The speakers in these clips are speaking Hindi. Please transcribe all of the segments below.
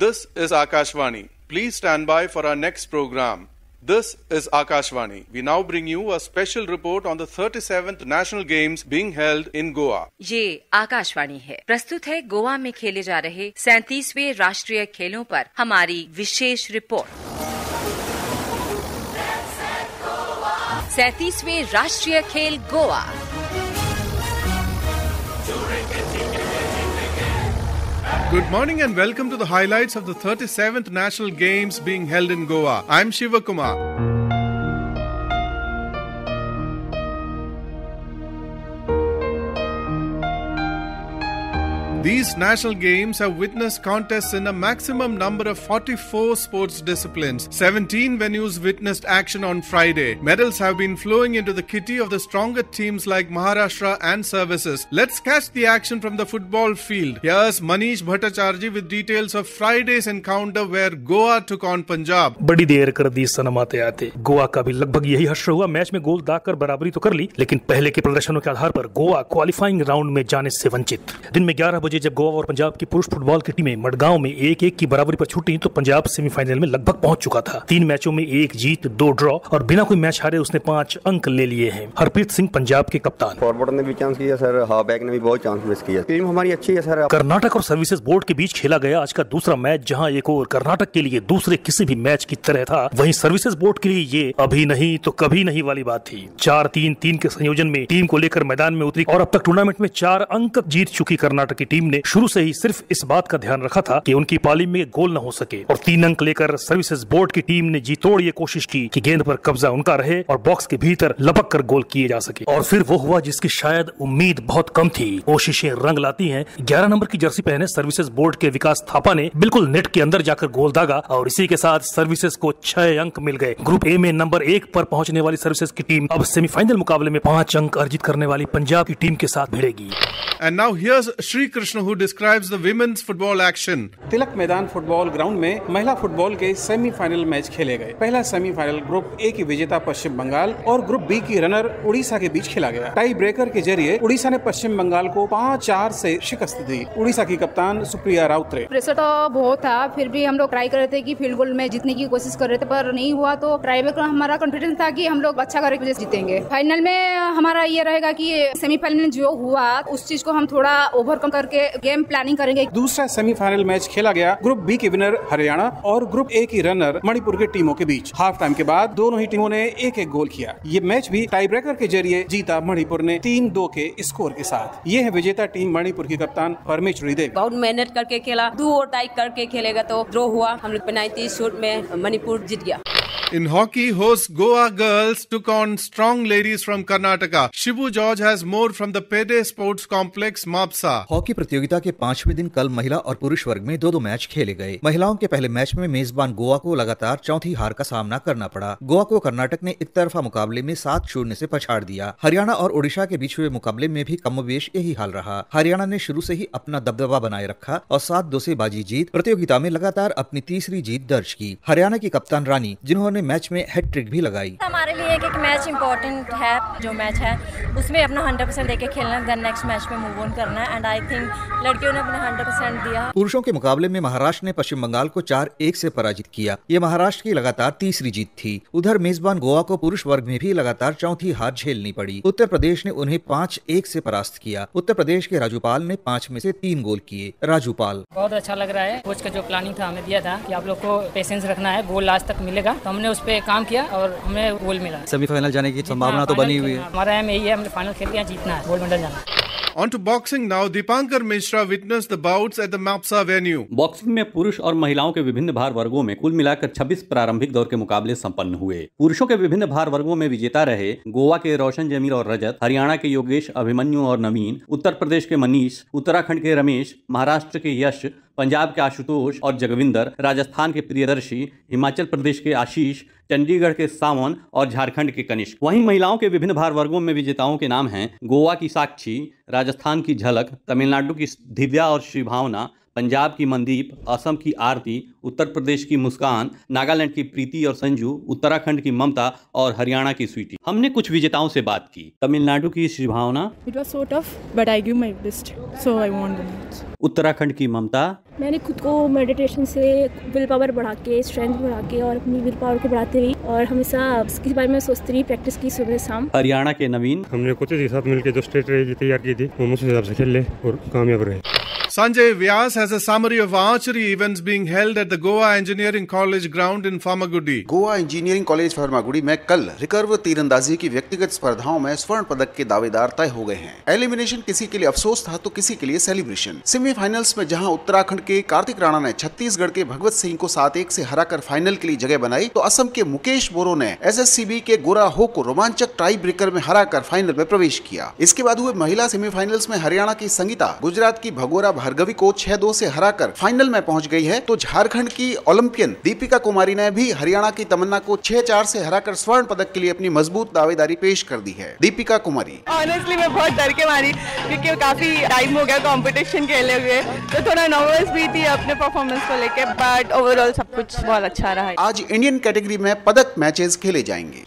This is Akashvani. Please stand by for our next program. This is Akashvani. We now bring you a special report on the 37th National Games being held in Goa. ये आकाशवाणी है। प्रस्तुत है गोवा में खेले जा रहे 37वें राष्ट्रीय खेलों पर हमारी विशेष रिपोर्ट। 37वें राष्ट्रीय खेल Goa. Good morning and welcome to the highlights of the 37th National Games being held in Goa. I'm Shiva Kumar. These national games have witnessed contests in a maximum number of 44 sports disciplines. 17 venues witnessed action on Friday. Medals have been flowing into the kitty of the stronger teams like Maharashtra and Services. Let's catch the action from the football field. Here's Manish Bhattacharjee with details of Friday's encounter where Goa took on Punjab. बड़ी देर कर दी सनमाते आते। गोवा का भी लगभग यही हश्र हुआ। मैच में गोल दाग कर बराबरी तो कर ली, लेकिन पहले के प्रदर्शनों के आधार पर गोवा क्वालिफाइंग राउंड में जाने से वंचित। दिन में 11 बजे जब गोवा और पंजाब की पुरुष फुटबॉल की टीमें मडगांव में 1-1 की बराबरी पर छूटी तो पंजाब सेमीफाइनल में लगभग पहुंच चुका था। 3 मैचों में 1 जीत 2 ड्रॉ और बिना कोई मैच हारे उसने 5 अंक ले लिए हैं। हरप्रीत सिंह पंजाब के कप्तान। फॉरवर्ड ने भी चांस किया सर, हाफबैक ने भी बहुत चांस मिस किया। टीम हमारी अच्छी है सर। कर्नाटक और सर्विसेज बोर्ड के बीच खेला गया आज का दूसरा मैच, जहां एक और कर्नाटक के लिए दूसरे किसी भी मैच की तरह था, वहीं सर्विसेज बोर्ड के लिए ये अभी नहीं तो कभी नहीं वाली बात थी। 4-3-3 के संयोजन में टीम को लेकर मैदान में उतरी और अब तक टूर्नामेंट में 4 अंक जीत चुकी कर्नाटक की टीम ने शुरू से ही सिर्फ इस बात का ध्यान रखा था कि उनकी पाली में गोल न हो सके और 3 अंक लेकर सर्विसेज बोर्ड की टीम ने जी तोड़ ये कोशिश की कि गेंद पर कब्जा उनका रहे और बॉक्स के भीतर लपक कर गोल किए जा सके। और फिर वो हुआ जिसकी शायद उम्मीद बहुत कम थी। कोशिशें रंग लाती हैं। 11 नंबर की जर्सी पहने सर्विसेज बोर्ड के विकास थापा ने बिल्कुल नेट के अंदर जाकर गोल दागा और इसी के साथ सर्विसेज को 6 अंक मिल गए। ग्रुप ए में नंबर 1 पर पहुंचने वाली सर्विसेज की टीम अब सेमीफाइनल मुकाबले में 5 अंक अर्जित करने वाली पंजाब की टीम के साथ भिड़ेगी। And now here's Sri Krishna who describes the women's football action. तिलक मैदान फुटबॉल ग्राउंड में महिला फुटबॉल के सेमीफाइनल मैच खेले गए। पहला सेमीफाइनल ग्रुप ए की विजेता पश्चिम बंगाल और ग्रुप बी की रनर उड़ीसा के बीच खेला गया। टाई ब्रेकर के जरिए उड़ीसा ने पश्चिम बंगाल को 5-4 से शिकस्त दी। उड़ीसा की कप्तान सुप्रिया राउतरे। प्रेशर तो बहुत था, फिर भी हम लोग ट्राई कर रहे थे कि फील्ड गोल में जीतने की कोशिश कर रहे थे, पर नहीं हुआ। तो ट्राई ब्रेकर हमारा कॉन्फिडेंस था कि हम लोग अच्छा करके जीतेंगे। फाइनल में हमारा ये रहेगा कि सेमीफाइनल में जो हुआ उस चीज को हम थोड़ा ओवरकम करके गेम प्लानिंग करेंगे। दूसरा सेमीफाइनल मैच खेला गया ग्रुप बी के विनर हरियाणा और ग्रुप ए की रनर मणिपुर के टीमों के बीच। हाफ टाइम के बाद दोनों ही टीमों ने 1-1 गोल किया। ये मैच भी टाई ब्रेकर के जरिए जीता मणिपुर ने 3-2 के स्कोर के साथ। ये है विजेता टीम मणिपुर की कप्तान परमेश्वरी देव। बहुत मेहनत करके खेला, 2 और टाई करके खेलेगा तो ड्रॉ हुआ। हम लोग पेनाल्टी शूट में मणिपुर जीत गया। In hockey, host Goa girls took on strong ladies from Karnataka. Shibu George has more from the Pede Sports Complex, Mapsa. Hockey प्रतियोगिता के 5वें दिन कल महिला और पुरुष वर्ग में 2-2 मैच खेले गए। महिलाओं के पहले मैच में मेजबान गोवा को लगातार चौथी हार का सामना करना पड़ा। गोवा को कर्नाटक ने एक तरफा मुकाबले में 7-0 से पछाड़ दिया। हरियाणा और ओडिशा के बीच हुए मुकाबले में भी कमोबेश यही हाल रहा। हरियाणा ने शुरू से ही अपना दबदबा बनाए रखा और 7-2 से बाजी जीत प्रतियोगिता में लगातार अपनी तीसरी जीत दर्ज की। हरियाणा की कप्तान रानी, जिन्होंने मैच में हैट्रिक भी लगाई। हमारे लिए एक मैच इम्पोर्टेंट है, जो मैच है उसमें अपना 100% देके खेलना है, देन नेक्स्ट मैच में मूव ऑन करना है एंड आई थिंक लड़कियों ने अपना 100% दिया। पुरुषों के मुकाबले में महाराष्ट्र ने पश्चिम बंगाल को 4-1 से पराजित किया। ये महाराष्ट्र की लगातार तीसरी जीत थी। उधर मेजबान गोवा को पुरुष वर्ग में भी लगातार चौथी हार झेलनी पड़ी। उत्तर प्रदेश ने उन्हें 5-1 से परास्त किया। उत्तर प्रदेश के राजूपाल ने 5 में से 3 गोल किए। राजूपाल: बहुत अच्छा लग रहा है। कोच का जो प्लानिंग था हमें दिया था कि आप लोग को पेशेंस रखना है, गोल लास्ट तक मिलेगा, तो हमने उस पर काम किया और हमें गोल मिला। सेमीफाइनल जाने की संभावना तो बनी हुई है। हमारा एम यही है, हमने फाइनल खेल के जीतना है, गोल्ड मेडल जाना। On to boxing now. Dipankar Mishra witnessed the bouts at the Mapsa venue. Boxing में पुरुष और महिलाओं के विभिन्न भार वर्गों में कुल मिलाकर 26 प्रारंभिक दौर के मुकाबले संपन्न हुए। पुरुषों के विभिन्न भार वर्गों में विजेता रहे गोवा के रोशन जमील और रजत, हरियाणा के योगेश, अभिमन्यु और नवीन, उत्तर प्रदेश के मनीष, उत्तराखंड के रमेश, महाराष्ट्र के यश, पंजाब के आशुतोष और जगविंदर, राजस्थान के प्रियदर्शी, हिमाचल प्रदेश के आशीष, चंडीगढ़ के सावन और झारखंड के कनिष्क। वहीं महिलाओं के विभिन्न भार वर्गों में विजेताओं के नाम हैं गोवा की साक्षी, राजस्थान की झलक, तमिलनाडु की दिव्या और श्री भावना, पंजाब की मनदीप, असम की आरती, उत्तर प्रदेश की मुस्कान, नागालैंड की प्रीति और संजू, उत्तराखंड की ममता और हरियाणा की स्वीटी। हमने कुछ विजेताओं से बात की। तमिलनाडु की शिभावना, It was so tough, but I gave my best, so I won the match. Uttarakhand की ममता, मैंने खुद को मेडिटेशन से विल पावर बढ़ा के, स्ट्रेंथ बढ़ा के और अपनी विल पावर को बढ़ाते हुई और हमेशा इसके बारे में सोचती रही, प्रैक्टिस की सुबह शाम। हरियाणा के नवीन, हमने कोच के साथ मिलकर जो स्टेट रेस तैयार की थी वो मुझसे हिसाब से खेल ले और कामयाब रहे। Sanjay Vyas has a summary of archery events being held at the Goa Engineering College ground in Famagudi. Goa engineering college Farmagudi में कल रिकर्व तीरंदाजी की व्यक्तिगत स्पर्धाओं में स्वर्ण पदक के दावेदार तय हो गए हैं। एलिमिनेशन किसी के लिए अफसोस था तो किसी के लिए सेलिब्रेशन। सेमीफाइनल्स में जहां उत्तराखंड के कार्तिक राणा ने छत्तीसगढ़ के भगवत सिंह को 7-1 से हराकर फाइनल के लिए जगह बनाई, तो असम के मुकेश बोरो ने SSCB के गोरा हो को रोमांचक टाई ब्रेकर में हराकर फाइनल में प्रवेश किया। इसके बाद हुए महिला सेमीफाइनल्स में हरियाणा की संगीता गुजरात की भगोरा भार्गवी को 6-2 से हराकर फाइनल में पहुंच गई है, तो झारखंड की ओलंपियन दीपिका कुमारी ने भी हरियाणा की तमन्ना को 6-4 से हराकर स्वर्ण पदक के लिए अपनी मजबूत दावेदारी पेश कर दी है। दीपिका कुमारी, ऑनेस्टली मैं बहुत डर के मारी क्योंकि काफी टाइम हो गया कंपटीशन खेले हुए, तो थोड़ा नर्वस भी थी अपने परफॉर्मेंस को लेके, बट ओवरऑल सब कुछ बहुत अच्छा रहा है। आज इंडियन कैटेगरी में पदक मैचेस खेले जाएंगे।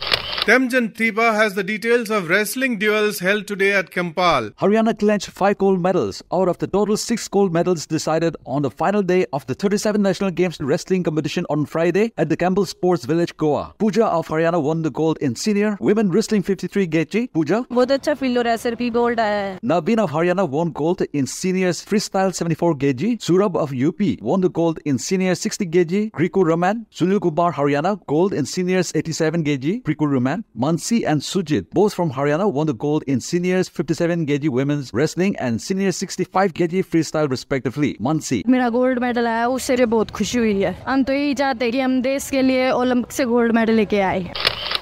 Temjan Thiba has the details of wrestling duels held today at Kampal. Haryana clinched 5 gold medals out of the total 6 gold medals decided on the final day of the 37th National Games wrestling competition on Friday at the Campbell Sports Village, Goa. Pooja of Haryana won the gold in senior women wrestling 53 kg. Pooja, बहुत अच्छा फील हो रहा है सर, भी गोल्ड आया है। Nabin of Haryana won gold in seniors freestyle 74 kg. Surab of UP won the gold in senior 60 kg. Griku Raman, Sunil Kumar Haryana gold in seniors 87 kg. Griku Raman, Mansi and Sujit, both from Haryana, won the gold in seniors 57 kg women's wrestling and seniors 65 kg freestyle respectively. Mansi, मेरा गोल्ड मेडल आया, उससे बहुत खुशी हुई है। हम तो यही चाहते हैं कि हम देश के लिए ओलंपिक से गोल्ड मेडल लेके आए।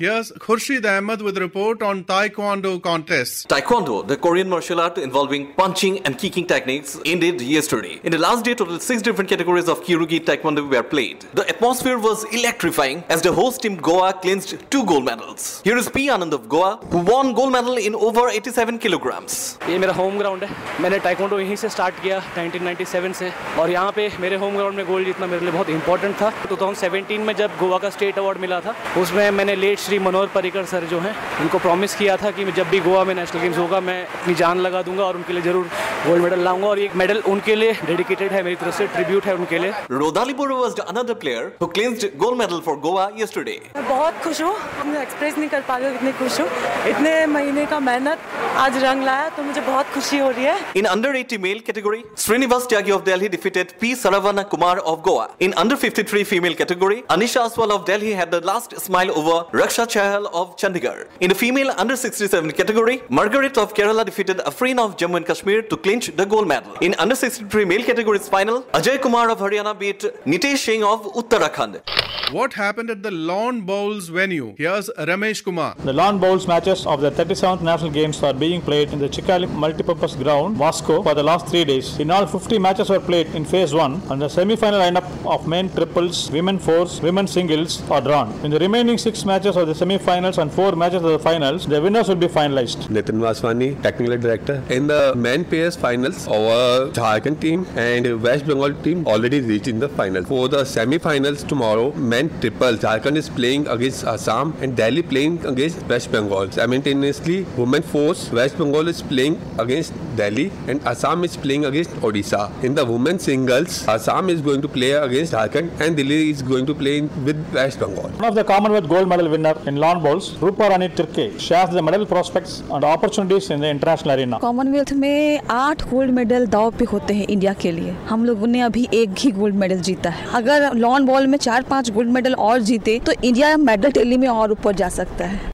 Here's Khurshid Ahmed with a report on Taekwondo contests. Taekwondo, the Korean martial art involving punching and kicking techniques, ended yesterday. In the last day, total 6 different categories of Kyorugi Taekwondo were played. The atmosphere was electrifying as the host team Goa clinched 2 gold medals. Here is P. Anand of Goa, who won gold medal in over 87 kilograms. ये मेरा होम ग्राउंड है। मैंने टाइकोंडो यहीं से स्टार्ट किया 1997 से, और यहाँ पे मेरे होम ग्राउंड में गोल्ड जीतना मेरे लिए बहुत इंपॉर्टेंट था। 2017 में जब गोवा का स्टेट अवार्ड मिला था, उसमें मैंने लेट श्री मनोहर पर्रिकर सर जो हैं, उनको प्रॉमिस किया था कि जब भी गोवा में नेशनल गेम्स होगा मैं अपनी जान लगा दूंगा और उनके लिए जरूर गोल्ड मेडल लाऊंगा, और ये मेडल उनके लिए डेडिकेटेड है, मेरी तरफ से ट्रिब्यूट है उनके लिए। Rodali Bora was another player who clinched gold medal for Goa yesterday. मैं बहुत खुश हूँ, एक्सप्रेस नहीं कर पा रही हूँ कितनी खुश हूँ। इतने महीने का मेहनत आज रंग लाया, तो मुझे बहुत खुशी हो रही है। In under 80 male category, Srinivas Tyagi of Delhi defeated P. Saravana Kumar of Goa. In under 53 female category, Anisha Aswal of Delhi had the last smile over Raksha Chahal of Chandigarh. In the female under 67 category, Margaret of Kerala defeated Afreen of Jammu and Kashmir to clinch the gold medal. In under 63 male categories final, Ajay Kumar of Haryana beat Nitesh Singh of Uttarakhand. What happened at the Lawn Bowls venue? Here's Ramesh Kumar. The lawn bowls matches of the 37th National Games are being played in the Chikali Multipurpose Ground, Moscow, for the last 3 days. In all, 50 matches were played in Phase 1, and the semi-final lineup of men triples, women fours, women singles are drawn. In the remaining 6 matches of the semi-finals and 4 matches of the finals, the winners will be finalized. Nitin Vaswani, Technical Director. In the men pairs finals, our Jharkhand team and West Bengal team already reached in the final. For the semi-finals tomorrow, men triples, Jharkhand is playing against Assam and Delhi playing against West Bengal. Simultaneously, women fours, West Bengal is playing against Delhi and Assam is playing against Odisha. In the women singles, Assam is going to play against Jharkhand and Delhi is going to play with West Bengal. One of the Commonwealth gold medal winner in lawn bowls, Rupa Rani Tirke, shares the medal prospects and opportunities in the international arena. Commonwealth में 8 गोल्ड मेडल दाव पे होते हैं इंडिया के लिए। हम लोगों ने अभी एक ही गोल्ड मेडल जीता है। अगर लॉन बॉल में 4-5 गोल्ड मेडल और जीते तो इंडिया मेडल टैली में और ऊपर जा सकता है।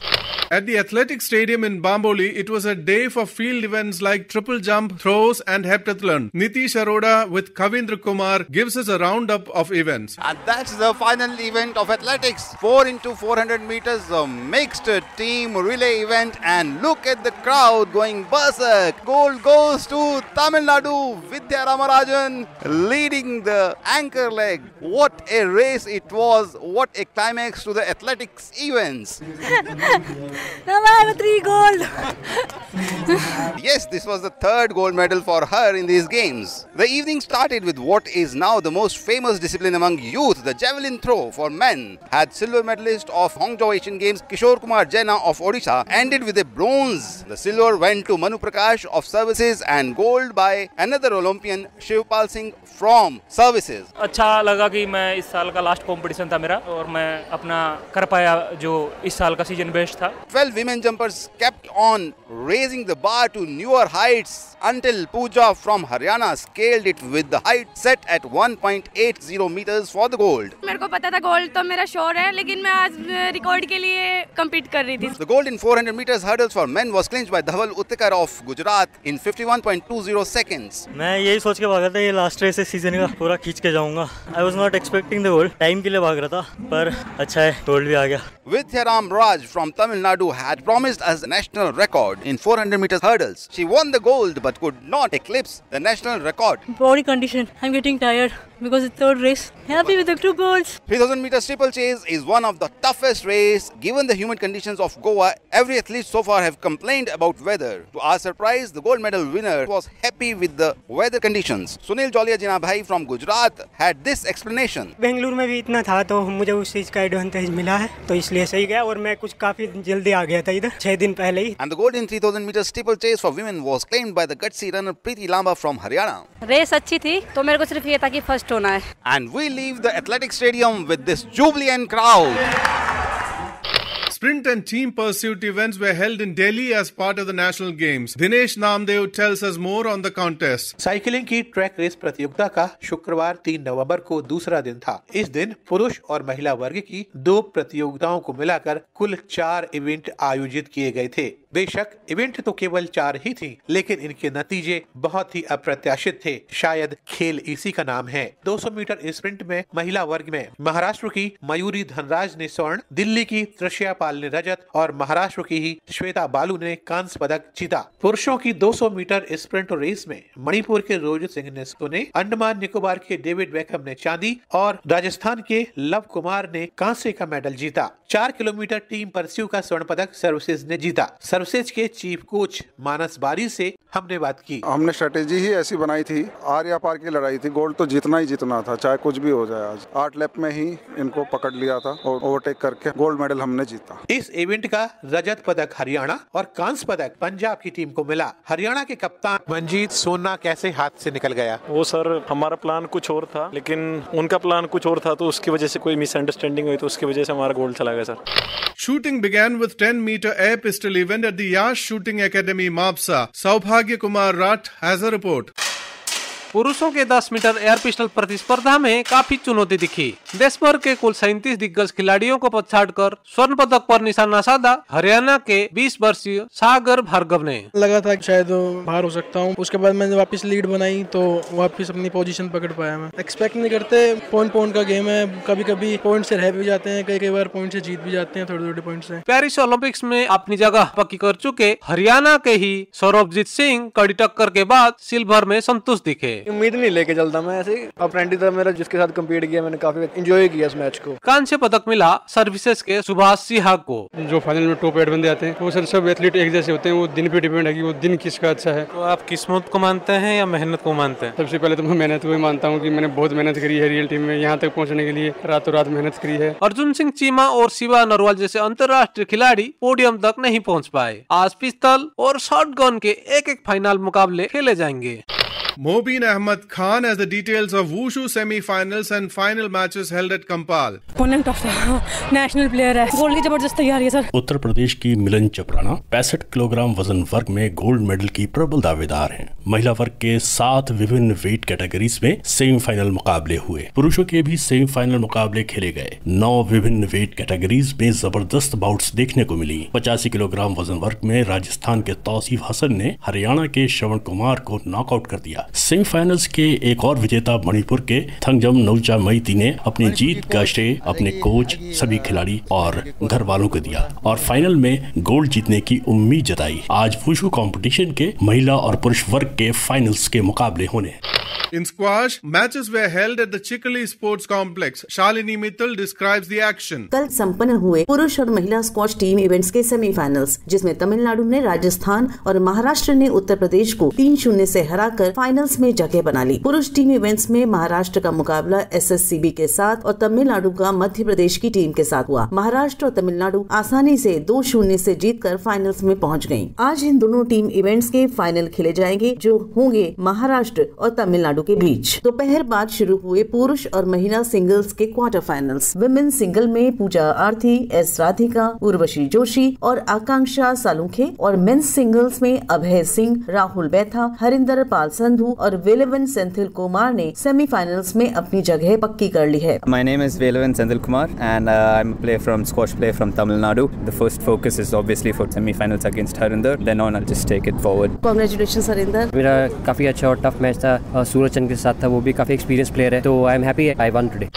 At the Athletic Stadium in Bamboli, it was a day for field events like triple jump, throws and heptathlon. Nitish Aroda with Kavindra Kumar gives us a roundup of events. And that's the final event of athletics. 4x400 meters mixed team relay event, and look at the crowd going berserk. Gold goes to Tamil Nadu. Vidya Ramarajan leading the anchor leg. What a race it was. What a climax to the athletics events. 3 gold. Yes, this was the third gold medal for her in these games. The evening started with what is now the most famous discipline among youth, the javelin throw for men. Had silver medalist of Hangzhou Asian Games Kishore Kumar Jaina of Odisha ended with a bronze. The silver went to Manu Prakash of services and gold by another Olympian Shivpal Singh from services. अच्छा लगा कि मैं इस साल का लास्ट कंपटीशन था मेरा और मैं अपना कर पाया जो इस साल का सीजन बेस्ट था. 12 women jumpers kept on raising the bar to newer heights until Pooja from Haryana scaled it with the height set at 1.80 meters for the gold. मेरे को पता था गोल्ड तो मेरा श्योर है, लेकिन मैं आज रिकॉर्ड के लिए compete कर रही थी. The gold in 400 meters hurdles for men was clinched by Dhaval Uttikar of Gujarat in 51.20 seconds. मैं यही सोच के भागा था ये लास्ट रेस इस सीजन का पूरा खींच के जाऊंगा. I was not expecting the gold. Time के लिए भाग रहा था पर अच्छा है गोल्ड भी आ गया. Vidyaram Raj from Tamil Nadu had promised us the national record in 400 meters hurdles. She won the gold but could not eclipse the national record. Body condition. I'm getting tired because it's third race. Happy with the 2 golds. 3000 meters steeplechase is one of the toughest race given the humid conditions of Goa. Every athlete so far have complained about weather. To our surprise, the gold medal winner was happy with the weather conditions. Sunil Jolia Jina Bhai from Gujarat had this explanation. Bengaluru में भी इतना था तो मुझे उस चीज का एडवांटेज मिला है तो इसलिए सही गया और मैं कुछ काफी जल्दी आ गया था इधर 6 दिन पहले ही. And the gold in 3000 meters steeplechase for women was claimed by the gutsy runner Preeti Lamba from Haryana. Race अच्छी थी तो मेरे को सिर्फ ये था कि फर्स्ट होना है. And we leave the athletic stadium with this jubilant crowd. Sprint and team pursuit events were held in Delhi as part of the national games. Dinesh Namdev tells us more on the contest. Cycling की ट्रैक रेस प्रतियोगिता का शुक्रवार 3 नवंबर को दूसरा दिन था. इस दिन पुरुष और महिला वर्ग की 2 प्रतियोगिताओं को मिलाकर कुल 4 इवेंट आयोजित किए गए थे. बेशक इवेंट तो केवल 4 ही थी, लेकिन इनके नतीजे बहुत ही अप्रत्याशित थे. शायद खेल इसी का नाम है. 200 मीटर स्प्रिंट में महिला वर्ग में महाराष्ट्र की मयूरी धनराज ने स्वर्ण, दिल्ली की तृष्या पाल ने रजत और महाराष्ट्र की ही श्वेता बालू ने कांस्य पदक जीता. पुरुषों की 200 मीटर स्प्रिंट रेस में मणिपुर के रोहित सिंह ने सोने, अंडमान निकोबार के डेविड बेकहम ने चांदी और राजस्थान के लव कुमार ने कांस्य का मेडल जीता. 4 किलोमीटर टीम परस्यू का स्वर्ण पदक सर्विसेज ने जीता. सर्विसेज के चीफ कोच मानस बारी से हमने बात की. हमने स्ट्रेटेजी ही ऐसी बनाई थी, आर या पार की लड़ाई थी. गोल्ड तो जीतना ही जीतना था, चाहे कुछ भी हो जाए. आज 8 लैप में ही इनको पकड़ लिया था और ओवरटेक करके गोल्ड मेडल हमने जीता. इस इवेंट का रजत पदक हरियाणा और कांस्य पदक पंजाब की टीम को मिला. हरियाणा के कप्तान मंजीत सोना कैसे हाथ से निकल गया? वो सर हमारा प्लान कुछ और था, लेकिन उनका प्लान कुछ और था, तो उसकी वजह से कोई मिसअंडरस्टैंडिंग हुई, तो उसकी वजह से हमारा गोल्ड चला गया sir. Shooting began with 10-meter air pistol event at the Yash Shooting Academy, Mapsa. Saubhagya Kumar Rat has a report. पुरुषों के 10 मीटर एयर पिस्टल प्रतिस्पर्धा में काफी चुनौती दिखी. देश भर के कुल 37 दिग्गज खिलाड़ियों को पछाड़कर स्वर्ण पदक पर निशाना साधा हरियाणा के 20 वर्षीय सागर भार्गव ने. लगा था शायद बाहर हो सकता हूं, उसके बाद मैंने वापस लीड बनाई तो वापस अपनी पोजीशन पकड़ पाया. मैं एक्सपेक्ट नहीं करते, पॉइंट का गेम है, कभी कभी पॉइंट से रह भी जाते हैं, कई बार पॉइंट से जीत भी जाते हैं, थोड़े पॉइंट से. पेरिस ओलंपिक्स में अपनी जगह पक्की कर चुके हरियाणा के ही सौरभजीत सिंह कड़ी टक्कर के बाद सिल्वर में संतुष्ट दिखे. उम्मीद नहीं लेके चलता मैं, ऐसे अप्रेंटिस था मेरा जिसके साथ कम्पीट किया, मैंने काफी एंजॉय किया इस मैच को. कांस्य पदक मिला सर्विसेज के सुभाष सिंह को. जो फाइनल में टॉप 8 बंदे आते हैं वो सर सब एथलीट एक जैसे होते हैं, वो दिन पे डिपेंड है कि वो दिन किसका अच्छा है. तो आप किस्मत को मानते हैं या मेहनत को मानते हैं? सबसे पहले तो मैं मेहनत को ही मानता हूँ कि मैंने बहुत मेहनत करी है रियल टीम में यहाँ तक पहुँचने के लिए, रातों रात मेहनत करी है. अर्जुन सिंह चीमा और शिवा नरवाल जैसे अंतर्राष्ट्रीय खिलाड़ी पोडियम तक नहीं पहुँच पाए. आज पिस्तौल और शॉटगन के एक फाइनल मुकाबले खेले जाएंगे. Mobeen Ahmed Khan has the details of Wushu semi-finals and final matches held at Kampal. Opponent of the national player है, गोल्ड की जबरदस्त तैयारी है सर. उत्तर प्रदेश की मिलन चपराना 65 किलोग्राम वजन वर्ग में गोल्ड मेडल की प्रबल दावेदार हैं. महिला वर्ग के 7 विभिन्न वेट कैटेगरीज में सेमीफाइनल मुकाबले हुए. पुरुषों के भी सेमीफाइनल मुकाबले खेले गए. 9 विभिन्न वेट कैटेगरीज में जबरदस्त बाउट्स देखने को मिली. 85 किलोग्राम वजन वर्ग में राजस्थान के तौसीफ हसन ने हरियाणा के श्रवण कुमार को नॉकआउट कर दिया. सेमीफाइनल्स के एक और विजेता मणिपुर के थंगजम नौचा मैती ने अपनी जीत का श्रेय अपने कोच, सभी खिलाड़ी और घर वालों को दिया और फाइनल में गोल्ड जीतने की उम्मीद जताई. आज वुशु कंपटीशन के महिला और पुरुष वर्ग के फाइनल्स के मुकाबले होने. In squash, matches were held at the Chikhali Sports Complex. Shalini Mittal describes the action. कल संपन्न हुए पुरुष और महिला स्क्वाश टीम इवेंट्स के सेमीफाइनल्स, जिसमें तमिलनाडु ने राजस्थान और महाराष्ट्र ने उत्तर प्रदेश को 3-0 से हराकर फाइनल्स में जगह बना ली। पुरुष टीम इवेंट्स में महाराष्ट्र का मुकाबला SSCB के साथ और तमिलनाडु का मध्य प्रदेश की टीम के साथ हुआ। महाराष्ट्र और तमिलनाडु आसानी से 2-0 से जीतकर फाइनल्स में पहुंच गयी। आज इन दोनों टीम इवेंट्स के फाइनल खेले जाएंगे, जो होंगे महाराष्ट्र और तमिलनाडु के बीच। दोपहर बाद शुरू हुए पुरुष और महिला सिंगल्स के क्वार्टर फाइनल्स। विमेन सिंगल में पूजा आरती, S राधिका, उर्वशी जोशी और आकांक्षा सालुंखे और मेंस सिंगल्स में अभय सिंह, राहुल बैथा, हरिंदर पाल संधू और वेलवन सेंथिल कुमार ने सेमीफाइनल्स में अपनी जगह पक्की कर ली है। My name is Velavan Senthil Kumar and I'm a player from squash player from Tamil Nadu. The first focus is obviously for semi-finals against Harinder. Then on I'll just take it forward. Congratulations Harinder. मेरा काफी अच्छा और टफ मैच था। सूरज चंद के साथ था, वो भी काफी एक्सपीरियंस प्लेयर है, तो I am happy I one today.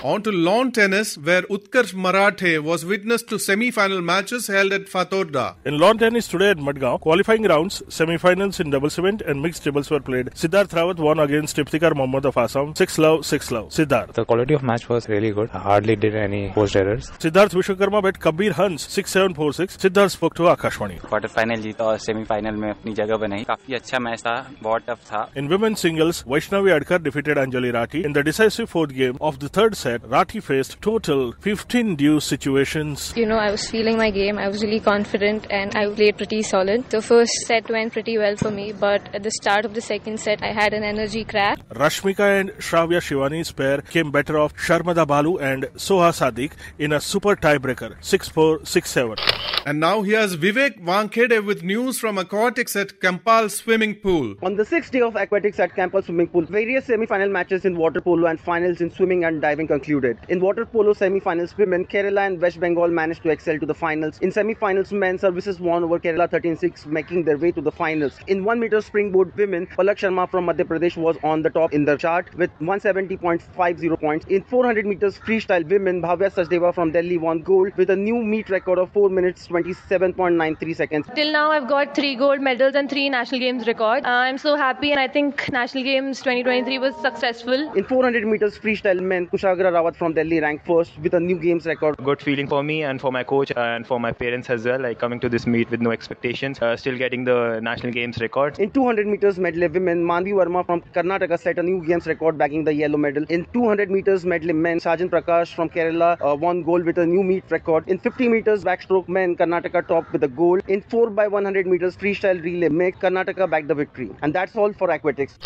On to lawn tennis, where Utkarsh Marathe was witness to semi-final matches held at Fatorda. In lawn tennis today at Madgaon, qualifying rounds, semi-finals in doubles event and mixed doubles were played. Siddharth Rawat won against Iftikhar Mohammad of Assam. 6-love, 6-love. Siddharth. The quality of match was really good. I hardly did any post errors. Siddharth Vishwakarma bet Kabir Hans 6-7, 4-6. Siddharth spoke to Akashvani. Quarter final जीता और सेमीफाइनल में अपनी जगह बनाई। काफी अच्छा मैच था, बहुत टफ था। In women's singles, Vaishnavi Adkar defeated Anjali Rathi. In the decisive fourth game of the third set, Rathi faced total 15 deuce situations. You know, I was feeling my game. I was really confident and I played pretty solid. The first set went pretty well for me, but at the start of the second set, I had an energy crash. Rashmika and Shravya Shivani's pair came better off Sharmada Balu and Soha Sadiq in a super tiebreaker, 6-4, 6-7. And now here's Vivek Wankhede with news from aquatics at Kampal Swimming Pool. On the 6th day of aquatics at Kampal Swimming Pool, various semi-final matches in water polo and finals in swimming and diving concluded. In water polo semi-finals, women, Kerala and West Bengal managed to excel to the finals. In semi-finals, men services won over Kerala 13-6, making their way to the finals. In 1 meter springboard, women, Palak Sharma from Madhya Pradesh was on the top in the chart with 170.50 points. In 400 meters freestyle, women, Bhavya Sachdeva from Delhi won gold with a new meet record of 4 minutes 27.93 seconds. Till now, I've got 3 gold medals and 3 National Games records. I'm so happy, and I think National Games 2023 was successful. In 400 meters freestyle, men, Kushagra Rawat from Delhi ranked first with a new games record. Good feeling for me and for my coach and for my parents as well. Like coming to this meet with no expectations, still getting the National Games record. In 200 meters medley, women, Manvi Verma from Karnataka set a new games record, bagging the yellow medal. In 200 meters medley, men, Sajan Prakash from Kerala won gold with a new meet record. In 50 meters backstroke, men, Karnataka topped with a gold. In 4x100 meters freestyle relay, make Karnataka back the victory. And that's all for aquatics.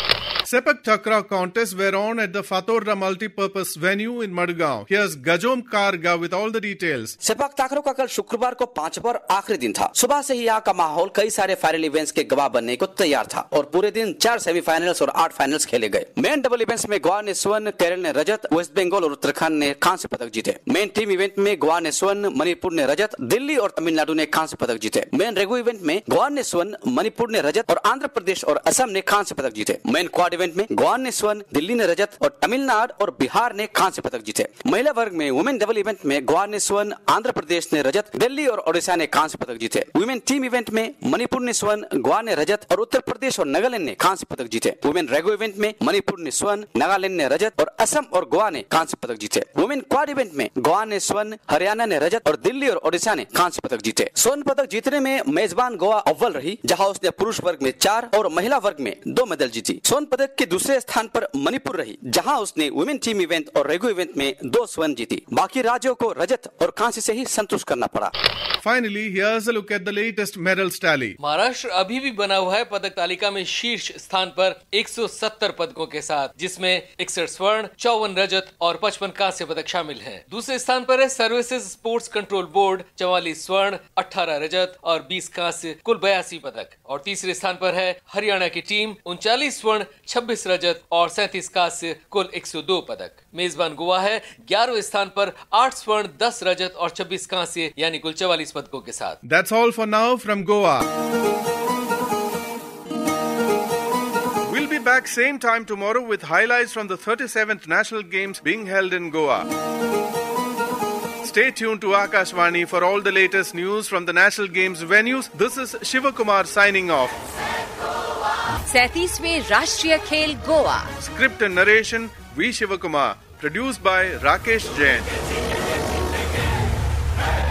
Sepak Takraw contests were on at the Fatorda multi-purpose venue in Madgaon. Here's Gajom Karga with all the details. Sepak ताकरों का कल शुक्रवार को 5वां और आखिरी दिन था। सुबह से ही यहाँ का माहौल कई सारे फाइनल इवेंट्स के गवाह बनने को तैयार था और पूरे दिन 4 सेमीफाइनल्स और 8 फाइनल्स खेले गए। मेन डबल इवेंट्स में गोवा ने स्वर्ण, केरल ने रजत, वेस्ट बंगाल और उत्तराखंड ने कांस्य पदक जीते। मेन टीम इवेंट में गोवा ने स्वर्ण, मणिपुर ने रजत, दिल्ली और तमिलनाडु ने कांस्य पदक जीते। मेन रेगू इवेंट में गोवा ने स्वर्ण, मणिपुर ने रजत और आंध्र प्रदेश और असम ने कांस्य पदक जीते। मेन क्वाड इवेंट में गोवा ने स्वर्ण, दिल्ली ने रजत और तमिलनाडु और बिहार ने कांस्य पदक जीते। महिला वर्ग में वुमेन डबल इवेंट में गोवा ने स्वर्ण, आंध्र प्रदेश ने रजत, दिल्ली और ओडिशा ने कांस्य पदक जीते। वुमेन टीम इवेंट में मणिपुर ने स्वर्ण, गोवा ने रजत और उत्तर प्रदेश और नागालैंड ने कांस्य पदक जीते। वुमेन रेगो इवेंट में मणिपुर ने स्वर्ण, नागालैंड ने रजत और असम और गोवा ने कांस्य पदक जीते। वुमेन क्वाड इवेंट में गोवा ने स्वर्ण, हरियाणा ने रजत और दिल्ली और ओडिशा ने कांस्य पदक जीते। स्वर्ण पदक जीतने में मेजबान गोवा अव्वल रही, जहां उसने पुरुष वर्ग में 4 और महिला वर्ग में 2 मेडल जीती। स्वर्ण पदक के दूसरे स्थान पर मणिपुर रही, जहां उसने वुमेन टीम इवेंट और रेगो इवेंट में 2 स्वर्ण जीती। बाकी राज्यों को रजत और कांस्य से ही संतुष्ट करना पड़ा। Finally, here's a look at the latest medals tally. Maharashtra अभी भी बना हुआ है पदक तालिका में शीर्ष स्थान पर 170 पदकों के साथ, जिसमें 61 स्वर्ण, 54 रजत और 55 कांस्य पदक शामिल हैं। दूसरे स्थान पर है सर्विसेज स्पोर्ट्स कंट्रोल बोर्ड, 44 स्वर्ण, 18 रजत और 20 कांस्य, कुल 82 पदक। और तीसरे स्थान पर है हरियाणा की टीम, 39 स्वर्ण, 26 रजत और 37 कांस्य, कुल 102 पदक। मेजबान गोवा है 11वें स्थान पर 8 स्वर्ण, 10 रजत और 26 कांस्य, यानी कुल 44 पदकों के साथ। That's all for now from Goa. We'll be back same time tomorrow with highlights from the 37th National Games being held in Goa. Stay tuned to Akashvani for all the latest news from the National Games venues. This is Shivakumar signing off. 37वें राष्ट्रीय खेल Goa. Script and narration V. Shivakumar. Produced by Rakesh Jain.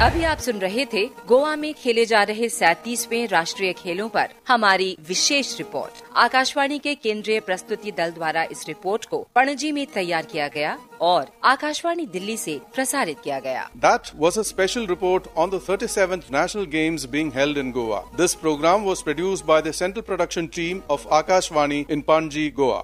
अभी आप सुन रहे थे गोवा में खेले जा रहे 37वें राष्ट्रीय खेलों पर हमारी विशेष रिपोर्ट। आकाशवाणी के केंद्रीय प्रस्तुति दल द्वारा इस रिपोर्ट को पणजी में तैयार किया गया और आकाशवाणी दिल्ली से प्रसारित किया गया। That was a special report on the 37th National Games being held in Goa. This program was produced by the Central Production Team of Akashvani in Panji, Goa.